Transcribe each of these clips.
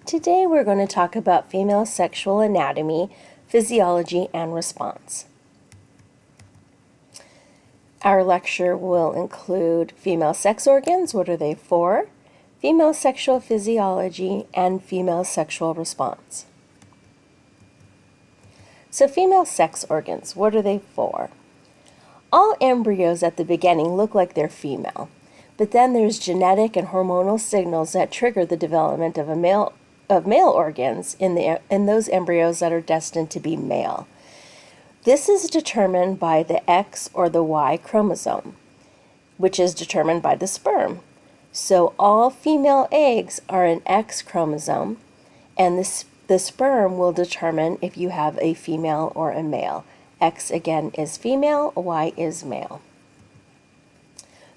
Today we're going to talk about female sexual anatomy, physiology, and response. Our lecture will include female sex organs, what are they for, female sexual physiology, and female sexual response. So female sex organs, what are they for? All embryos at the beginning look like they're female, but then there's genetic and hormonal signals that trigger the development of male organs in those embryos that are destined to be male. This is determined by the X or the Y chromosome, which is determined by the sperm. So all female eggs are an X chromosome, and the sperm will determine if you have a female or a male. X again is female, Y is male.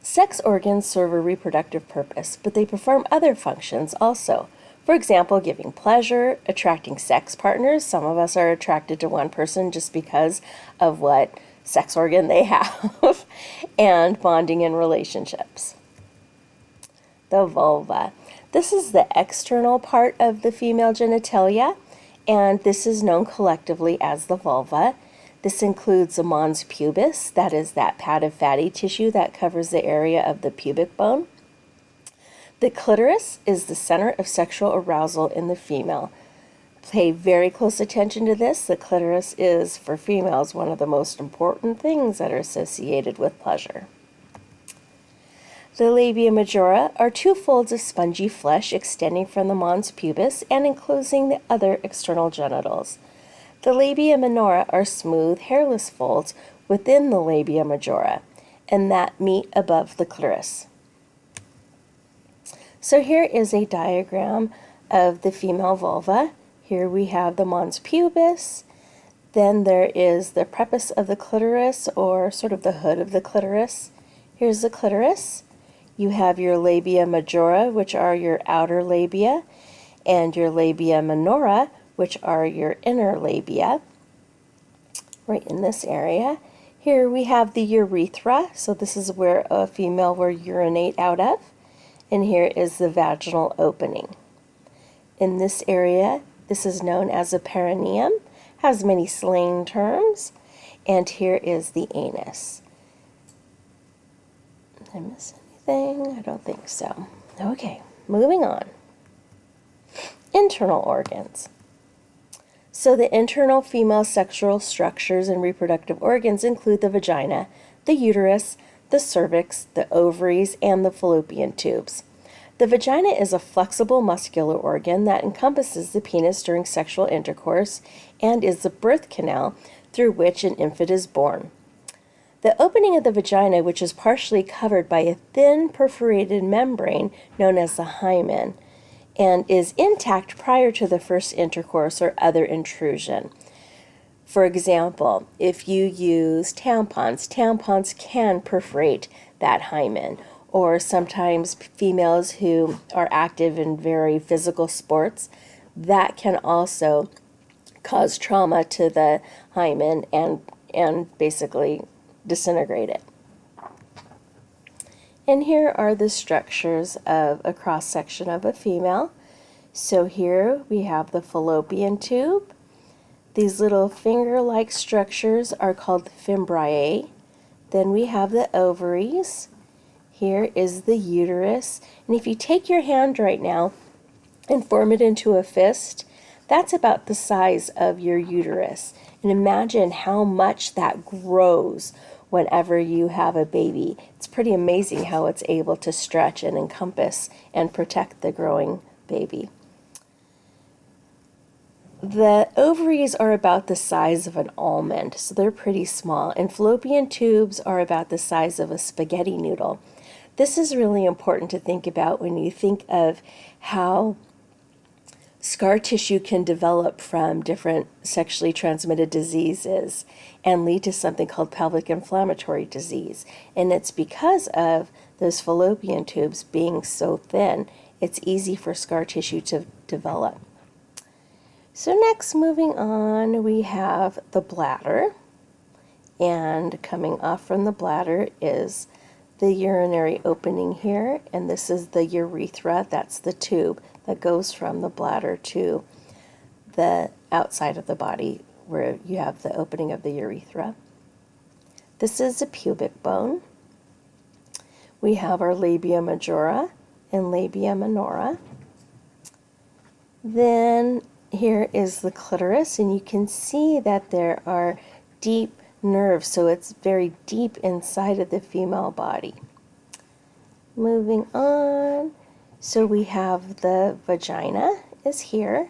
Sex organs serve a reproductive purpose, but they perform other functions also. For example, giving pleasure, attracting sex partners. Some of us are attracted to one person just because of what sex organ they have, and bonding in relationships. The vulva. This is the external part of the female genitalia, and this is known collectively as the vulva. This includes the mons pubis, that is that pad of fatty tissue that covers the area of the pubic bone. The clitoris is the center of sexual arousal in the female. Pay very close attention to this. The clitoris is, for females, one of the most important things that are associated with pleasure. The labia majora are two folds of spongy flesh extending from the mons pubis and enclosing the other external genitals. The labia minora are smooth, hairless folds within the labia majora, and that meet above the clitoris. So here is a diagram of the female vulva. Here we have the mons pubis, then there is the prepuce of the clitoris, or sort of the hood of the clitoris. Here's the clitoris. You have your labia majora, which are your outer labia, and your labia minora, which are your inner labia, right in this area. Here we have the urethra, so this is where a female will urinate out of. And here is the vaginal opening. In this area, this is known as a perineum, has many slang terms, and here is the anus. Did I miss anything? I don't think so. Okay, moving on. Internal organs. So the internal female sexual structures and reproductive organs include the vagina, the uterus, the cervix, the ovaries, and the fallopian tubes. The vagina is a flexible muscular organ that encompasses the penis during sexual intercourse and is the birth canal through which an infant is born. The opening of the vagina, which is partially covered by a thin perforated membrane known as the hymen, and is intact prior to the first intercourse or other intrusion. For example, if you use tampons can perforate that hymen, or sometimes females who are active in very physical sports, that can also cause trauma to the hymen and basically disintegrate it. And here are the structures of a cross-section of a female. So here we have the fallopian tube. These little finger-like structures are called the fimbriae. Then we have the ovaries. Here is the uterus. And if you take your hand right now and form it into a fist, that's about the size of your uterus. And imagine how much that grows whenever you have a baby. It's pretty amazing how it's able to stretch and encompass and protect the growing baby. The ovaries are about the size of an almond, so they're pretty small, and fallopian tubes are about the size of a spaghetti noodle. This is really important to think about when you think of how scar tissue can develop from different sexually transmitted diseases and lead to something called pelvic inflammatory disease. And it's because of those fallopian tubes being so thin, it's easy for scar tissue to develop. So next, moving on, we have the bladder. And coming off from the bladder is the urinary opening here, and this is the urethra. That's the tube that goes from the bladder to the outside of the body where you have the opening of the urethra. This is the pubic bone. We have our labia majora and labia minora. Then here is the clitoris, and you can see that there are deep nerves, so it's very deep inside of the female body. Moving on, so we have the vagina is here,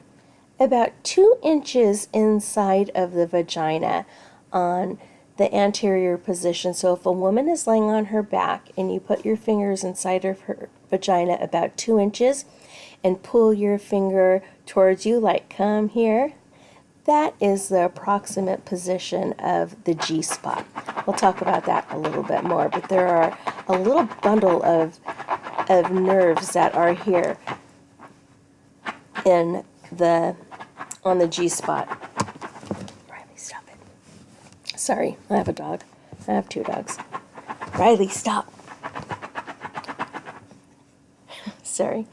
about 2 inches inside of the vagina on the anterior position. So if a woman is laying on her back and you put your fingers inside of her vagina about 2 inches and pull your finger towards you, like come here, that is the approximate position of the G-spot. We'll talk about that a little bit more, but there are a little bundle of nerves that are here in on the G-spot. Riley, stop it. Sorry, I have a dog. I have 2 dogs. Riley, stop. Sorry.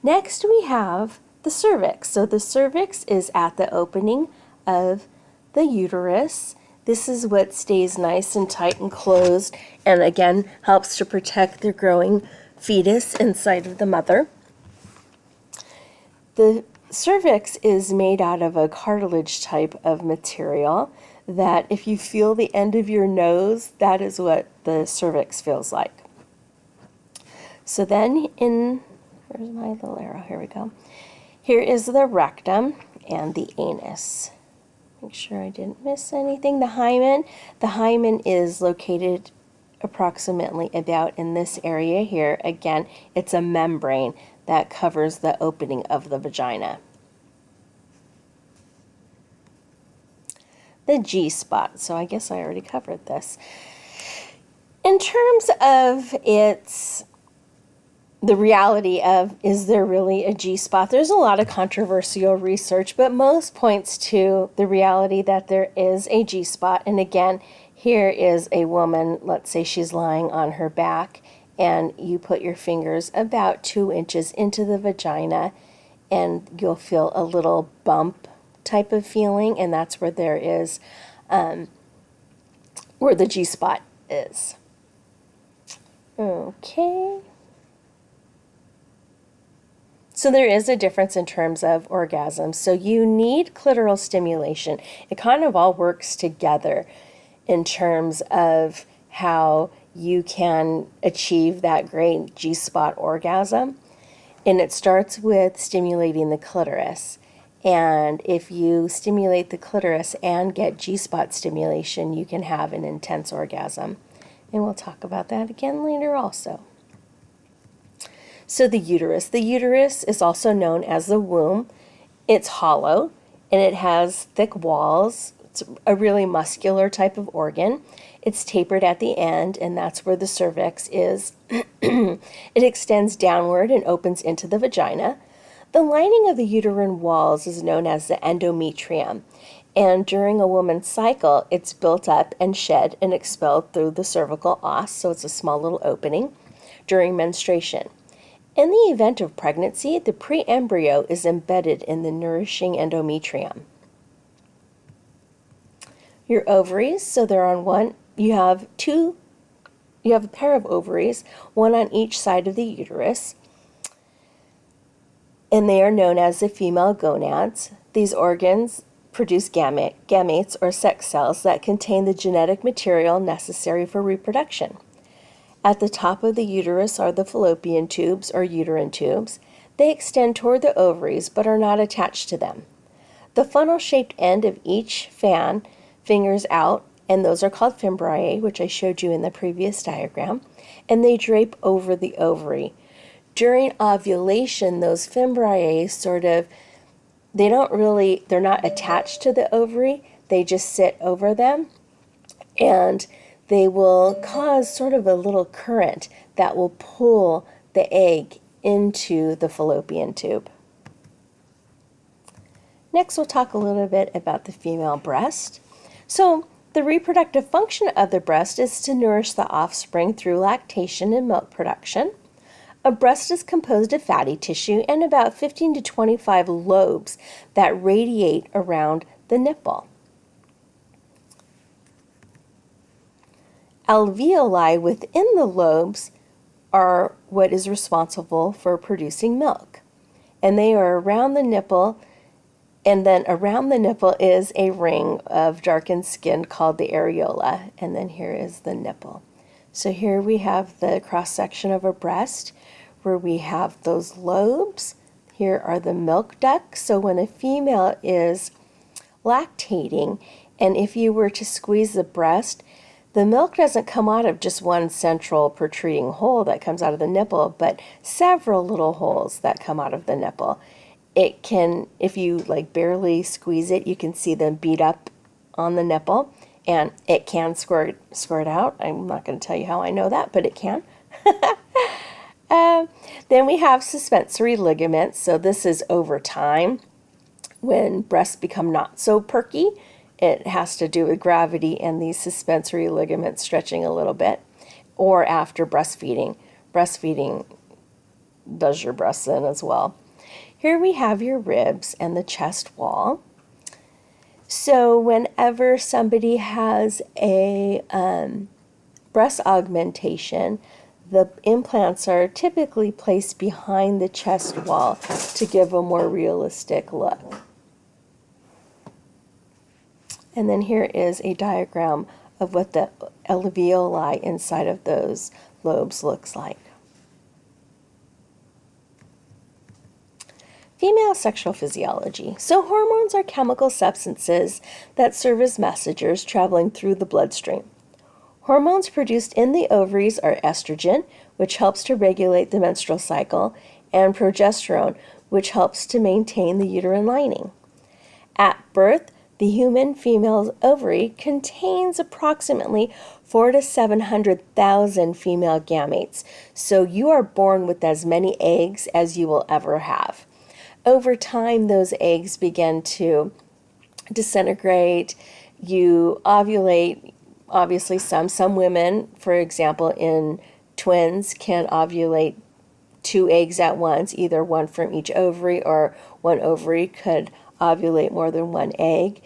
Next we have the cervix. So the cervix is at the opening of the uterus. This is what stays nice and tight and closed, and again helps to protect the growing fetus inside of the mother. The cervix is made out of a cartilage type of material that if you feel the end of your nose, that is what the cervix feels like. So then where's my little arrow? Here we go. Here is the rectum and the anus. Make sure I didn't miss anything. The hymen. The hymen is located approximately about in this area here. Again, it's a membrane that covers the opening of the vagina. The G-spot. So I guess I already covered this. In terms of the reality of, is there really a G-spot? There's a lot of controversial research, but most points to the reality that there is a G-spot. And again, here is a woman, let's say she's lying on her back, and you put your fingers about 2 inches into the vagina, and you'll feel a little bump type of feeling, and that's where there is, where the G-spot is. Okay. So there is a difference in terms of orgasm. So you need clitoral stimulation. It kind of all works together in terms of how you can achieve that great G-spot orgasm. And it starts with stimulating the clitoris. And if you stimulate the clitoris and get G-spot stimulation, you can have an intense orgasm. And we'll talk about that again later also. So the uterus. The uterus is also known as the womb. It's hollow and it has thick walls. It's a really muscular type of organ. It's tapered at the end, and that's where the cervix is. It extends downward and opens into the vagina. The lining of the uterine walls is known as the endometrium. And during a woman's cycle, it's built up and shed and expelled through the cervical os, so it's a small little opening during menstruation. In the event of pregnancy, the pre-embryo is embedded in the nourishing endometrium. Your ovaries, so they're on one, you have a pair of ovaries, one on each side of the uterus, and they are known as the female gonads. These organs produce gametes or sex cells that contain the genetic material necessary for reproduction. At the top of the uterus are the fallopian tubes or uterine tubes. They extend toward the ovaries but are not attached to them. The funnel-shaped end of each fan fingers out, and those are called fimbriae, which I showed you in the previous diagram, and they drape over the ovary. During ovulation, those fimbriae they're not attached to the ovary, they just sit over them, and they will cause sort of a little current that will pull the egg into the fallopian tube. Next, we'll talk a little bit about the female breast. So The reproductive function of the breast is to nourish the offspring through lactation and milk production. A breast is composed of fatty tissue and about 15 to 25 lobes that radiate around the nipple. Alveoli within the lobes are what is responsible for producing milk. And they are around the nipple, and then around the nipple is a ring of darkened skin called the areola, and then here is the nipple. So here we have the cross-section of a breast where we have those lobes. Here are the milk ducts. So when a female is lactating, and if you were to squeeze the breast, the milk doesn't come out of just one central protruding hole that comes out of the nipple, but several little holes that come out of the nipple. It can, if you like barely squeeze it, you can see them beat up on the nipple, and it can squirt out. I'm not going to tell you how I know that, but it can. Then we have suspensory ligaments. So this is over time when breasts become not so perky. It has to do with gravity and these suspensory ligaments stretching a little bit, or after breastfeeding. Breastfeeding does your breasts in as well. Here we have your ribs and the chest wall. So whenever somebody has a breast augmentation, the implants are typically placed behind the chest wall to give a more realistic look. And then here is a diagram of what the alveoli inside of those lobes looks like. Female sexual physiology. So hormones are chemical substances that serve as messengers traveling through the bloodstream. Hormones produced in the ovaries are estrogen, which helps to regulate the menstrual cycle, and progesterone, which helps to maintain the uterine lining. At birth, the human female's ovary contains approximately 400,000 to 700,000 female gametes, so you are born with as many eggs as you will ever have. Over time, those eggs begin to disintegrate. You ovulate, obviously some women, for example, in twins can ovulate 2 eggs at once, either one from each ovary, or one ovary could ovulate more than 1 egg.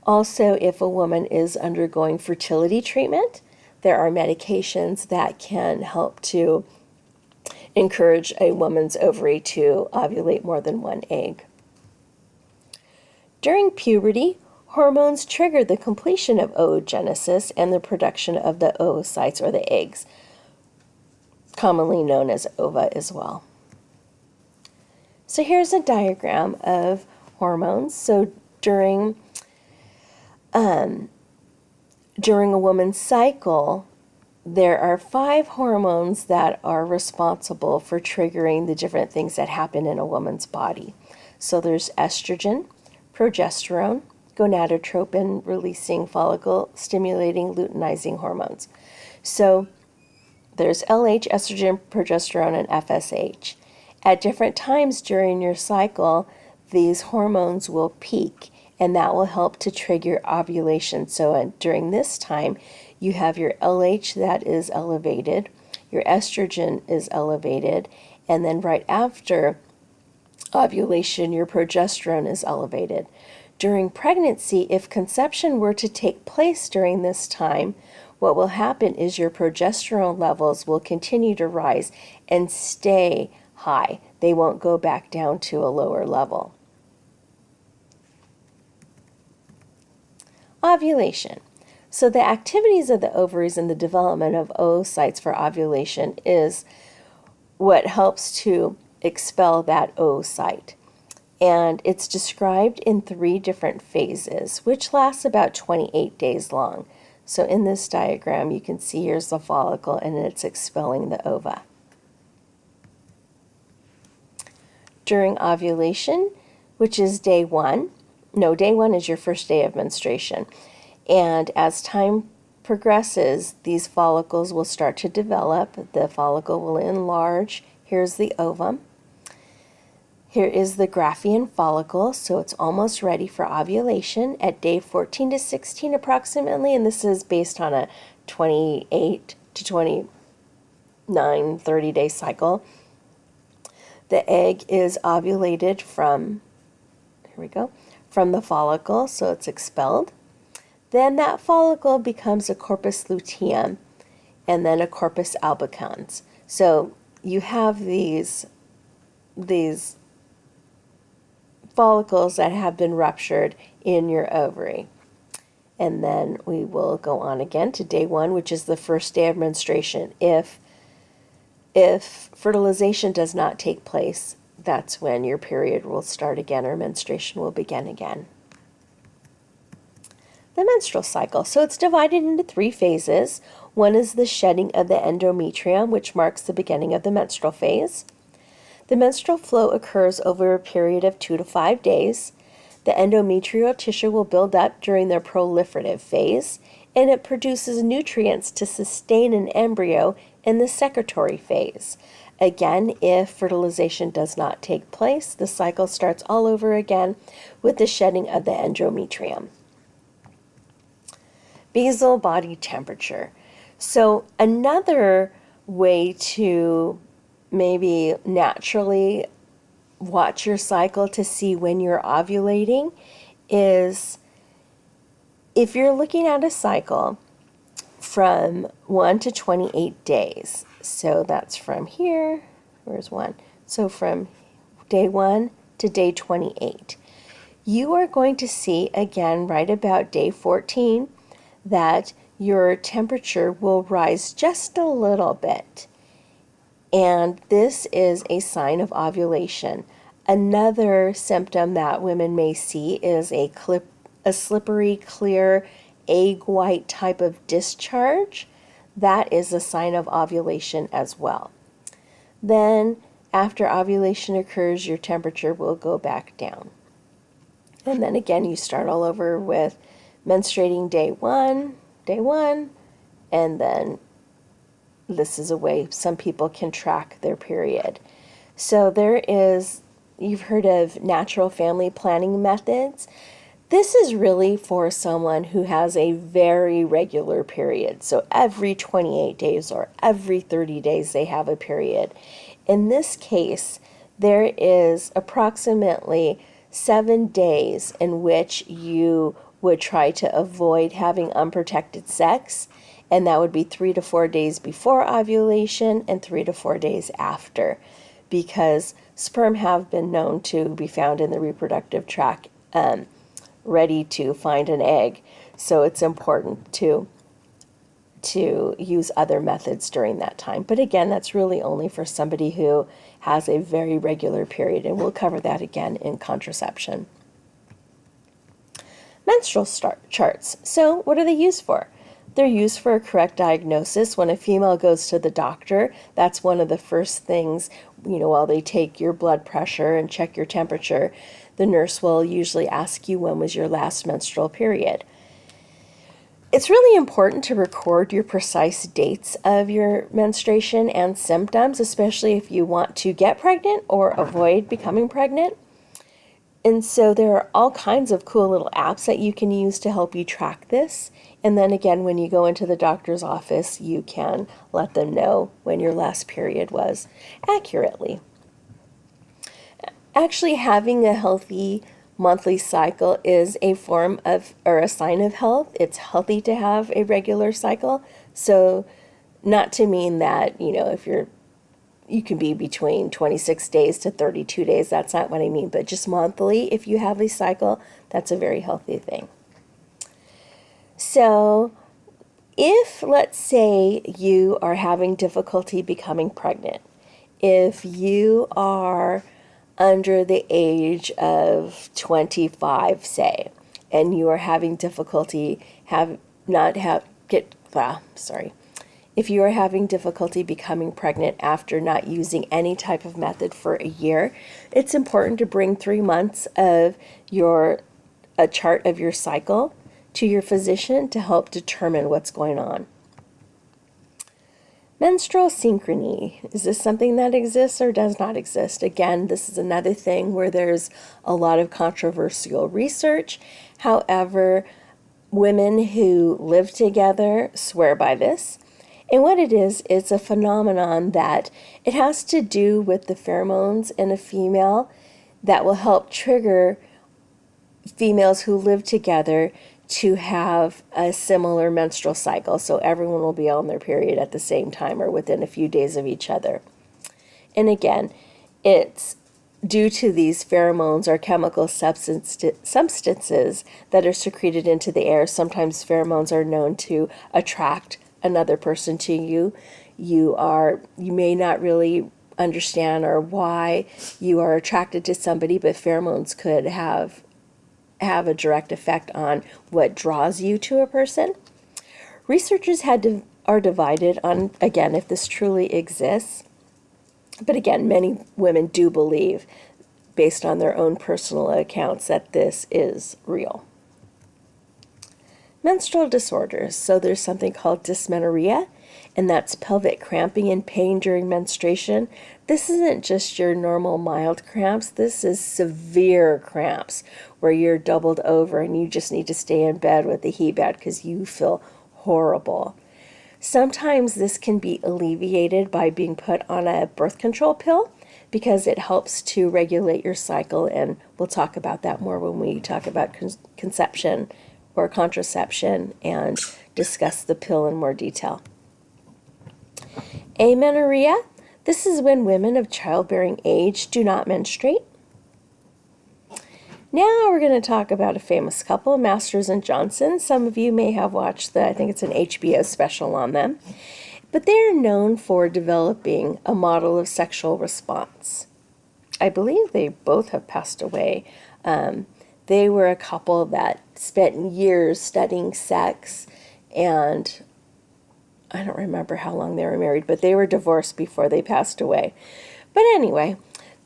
Also, if a woman is undergoing fertility treatment, there are medications that can help to encourage a woman's ovary to ovulate more than 1 egg. During puberty, hormones trigger the completion of oogenesis and the production of the oocytes, or the eggs, commonly known as ova as well. So here's a diagram of hormones. So during a woman's cycle, there are 5 hormones that are responsible for triggering the different things that happen in a woman's body. So there's estrogen, progesterone, gonadotropin releasing follicle stimulating luteinizing hormones. So there's LH, estrogen, progesterone, and FSH. At different times during your cycle, these hormones will peak, and that will help to trigger ovulation. So during this time, you have your LH that is elevated, your estrogen is elevated, and then right after ovulation, your progesterone is elevated. During pregnancy, if conception were to take place during this time, what will happen is your progesterone levels will continue to rise and stay high. They won't go back down to a lower level. Ovulation. So the activities of the ovaries and the development of oocytes for ovulation is what helps to expel that oocyte. And it's described in 3 different phases, which lasts about 28 days long. So in this diagram, you can see here's the follicle, and it's expelling the ova. During ovulation, which is day 1 is your first day of menstruation. And as time progresses, these follicles will start to develop. The follicle will enlarge. Here's the ovum. Here is the Graafian follicle, so it's almost ready for ovulation at day 14 to 16 approximately, and this is based on a 28 to 29, 30-day cycle. The egg is ovulated from, here we go, from the follicle, so it's expelled. Then that follicle becomes a corpus luteum and then a corpus albicans. So you have these follicles that have been ruptured in your ovary. And then we will go on again to day 1, which is the first day of menstruation. If fertilization does not take place, that's when your period will start again or menstruation will begin again. The menstrual cycle. So it's divided into 3 phases. One is the shedding of the endometrium, which marks the beginning of the menstrual phase. The menstrual flow occurs over a period of 2 to 5 days. The endometrial tissue will build up during the proliferative phase, and it produces nutrients to sustain an embryo in the secretory phase. Again, if fertilization does not take place, the cycle starts all over again with the shedding of the endometrium. Basal body temperature. So another way to maybe naturally watch your cycle to see when you're ovulating is if you're looking at a cycle from 1 to 28 days. So that's from here, where's 1? So from day 1 to day 28. You are going to see again right about day 14 that your temperature will rise just a little bit. And this is a sign of ovulation. Another symptom that women may see is a slippery, clear, egg white type of discharge. That is a sign of ovulation as well. Then, after ovulation occurs, your temperature will go back down. And then again, you start all over with menstruating day one, and then this is a way some people can track their period. So you've heard of natural family planning methods. This is really for someone who has a very regular period. So every 28 days or every 30 days they have a period. In this case, there is approximately 7 days in which you would try to avoid having unprotected sex, and that would be 3 to 4 days before ovulation and 3 to 4 days after, because sperm have been known to be found in the reproductive tract ready to find an egg. So it's important to use other methods during that time. But again, that's really only for somebody who has a very regular period, and we'll cover that again in contraception. Menstrual charts. So what are they used for? They're used for a correct diagnosis. When a female goes to the doctor, that's one of the first things, while they take your blood pressure and check your temperature, the nurse will usually ask you when was your last menstrual period. It's really important to record your precise dates of your menstruation and symptoms, especially if you want to get pregnant or avoid becoming pregnant. And so there are all kinds of cool little apps that you can use to help you track this. And then again, when you go into the doctor's office, you can let them know when your last period was accurately. Actually, having a healthy monthly cycle is a form of, or a sign of health. It's healthy to have a regular cycle. So not to mean that, if you can be between 26 days to 32 days. That's not what I mean. But just monthly, if you have a cycle, that's a very healthy thing. So if, let's say, you are having difficulty becoming pregnant, if you are under the age of 25, say, and you are having difficulty if you are having difficulty becoming pregnant after not using any type of method for a year, it's important to bring 3 months of a chart of your cycle to your physician to help determine what's going on. Menstrual synchrony. Is this something that exists or does not exist? Again, this is another thing where there's a lot of controversial research. However, women who live together swear by this. And what it is, it's a phenomenon that it has to do with the pheromones in a female that will help trigger females who live together to have a similar menstrual cycle. So everyone will be on their period at the same time or within a few days of each other. And again, it's due to these pheromones or chemical substances that are secreted into the air. Sometimes pheromones are known to attract another person to you. You may not really understand or why you are attracted to somebody, but pheromones could have a direct effect on what draws you to a person. Researchers are divided on, again, if this truly exists. But again, many women do believe, based on their own personal accounts, that this is real. Menstrual disorders. So there's something called dysmenorrhea, and that's pelvic cramping and pain during menstruation. This isn't just your normal mild cramps. This is severe cramps where you're doubled over and you just need to stay in bed with the heat pad because you feel horrible. Sometimes this can be alleviated by being put on a birth control pill because it helps to regulate your cycle, and we'll talk about that more when we talk about conception or contraception and discuss the pill in more detail. Amenorrhea. This is when women of childbearing age do not menstruate. Now we're going to talk about a famous couple, Masters and Johnson. Some of you may have watched I think it's an HBO special on them. But they are known for developing a model of sexual response. I believe they both have passed away. They were a couple that spent years studying sex, and I don't remember how long they were married, but they were divorced before they passed away. But anyway,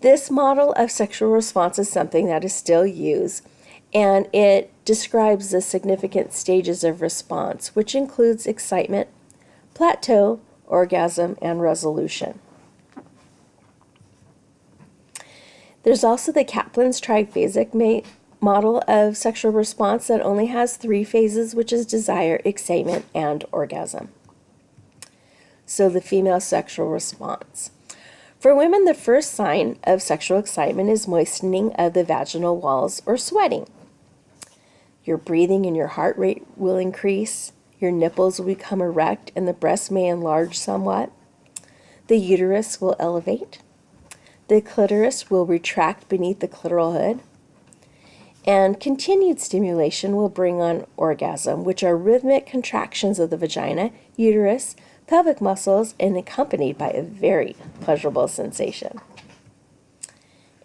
this model of sexual response is something that is still used, and it describes the significant stages of response, which includes excitement, plateau, orgasm, and resolution. There's also the Kaplan's triphasic model of sexual response that only has 3 phases, which is desire, excitement, and orgasm. So the female sexual response. For women, the first sign of sexual excitement is moistening of the vaginal walls or sweating. Your breathing and your heart rate will increase. Your nipples will become erect and the breast may enlarge somewhat. The uterus will elevate. The clitoris will retract beneath the clitoral hood. And continued stimulation will bring on orgasm, which are rhythmic contractions of the vagina, uterus, pelvic muscles, and accompanied by a very pleasurable sensation.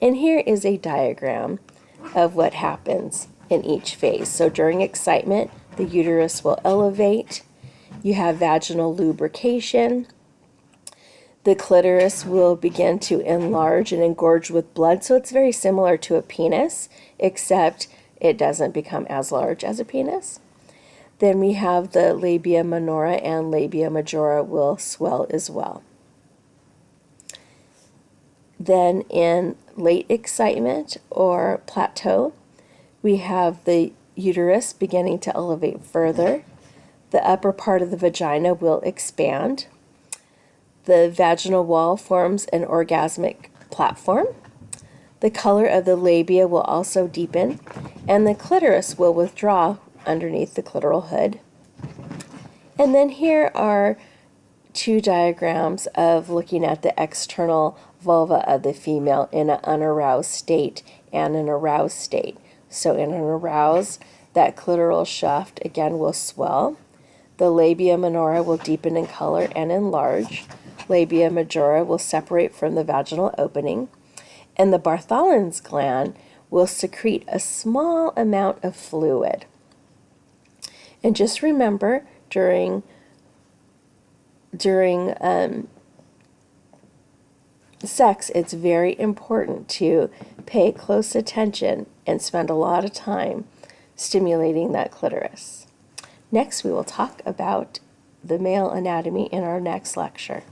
And here is a diagram of what happens in each phase. So during excitement, the uterus will elevate. You have vaginal lubrication. The clitoris will begin to enlarge and engorge with blood. So it's very similar to a penis, except it doesn't become as large as a penis. Then we have the labia minora and labia majora will swell as well. Then in late excitement or plateau, we have the uterus beginning to elevate further. The upper part of the vagina will expand. The vaginal wall forms an orgasmic platform. The color of the labia will also deepen, and the clitoris will withdraw underneath the clitoral hood. And then here are 2 diagrams of looking at the external vulva of the female in an unaroused state and an aroused state. So in an aroused, that clitoral shaft again will swell. The labia minora will deepen in color and enlarge. Labia majora will separate from the vaginal opening. And the Bartholin's gland will secrete a small amount of fluid. And just remember, during sex, it's very important to pay close attention and spend a lot of time stimulating that clitoris. Next, we will talk about the male anatomy in our next lecture.